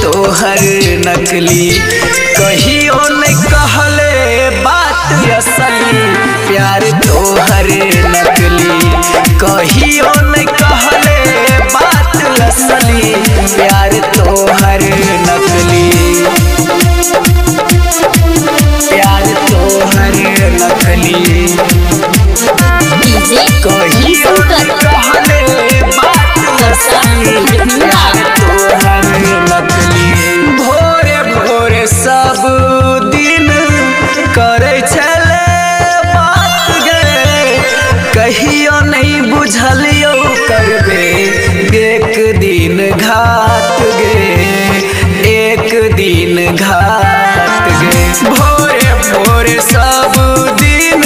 तोहर नकली। कहियो नहीं कहले बात असली, प्यार तोहर नकली। कहियो नहीं कहले बात असली, प्यार तोहर नकली। प्यार तोहर नकली। कहियो नहीं कहले बात असली, प्यार तोहर नकली। भोरे भोरे सब दिन करे छले बात गे, कहियो नहीं बुझलियो करबे एक दिन घात गे, एक दिन घात गे। भोरे भोरे सब दिन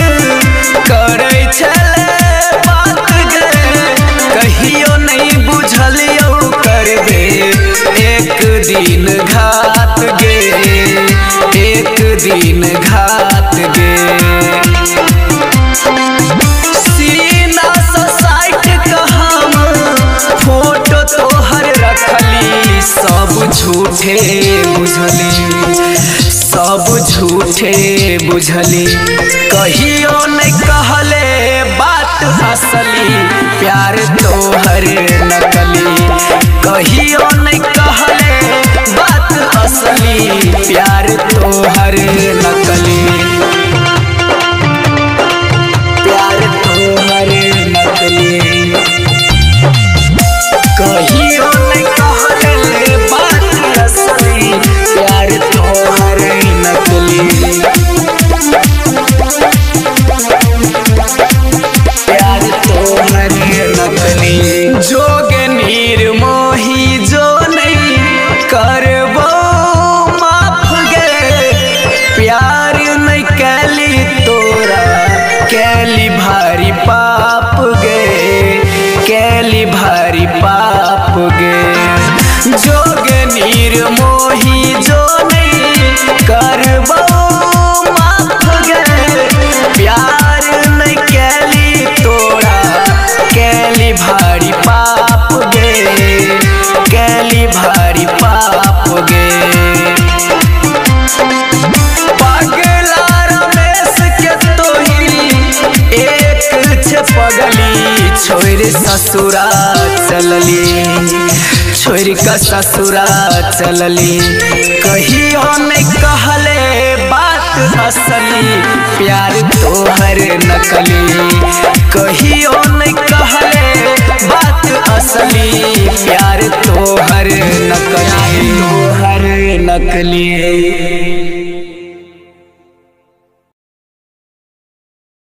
करे छले बात गे, कहियो नहीं बुझलियो करबे एक दिन घात गे, एक दिन घात गे। सीना से साइट कहम फोटो तोहर रखली, सब झूठे बुझली, सब झूठे बुझली। कहियो नहीं कहले बात असली, प्यार तोहर नकली। कहियो नहीं कहले बात असली, प्यार तोहर नकली। प्यार तोहर नकली। कहियो नहीं कहले बात असली, प्यार तोहर नकली। प्यार तोहर नकली। जोगे निर्मोही जो नहीं करबो माफ गे, प्यार नहीं कैली तोरा कैली भारी पाप गे, कैली भारी पाप गे। जोगे निर्मोही जो नहीं करबो माफ गे, प्यार नहीं कैली तोरा कैली भारी पाप गे, कैली भारी पाप गे। पगला रमेश के तोही एक छे पगली, छोड़ ससुरा चलली, छोड़ का ससुरा चलली। कहियो नहीं कहले बात असली, प्यार तोहर नकली। कहियो नहीं कहले बात असली, प्यार तोहर नकली, तोहर नकली।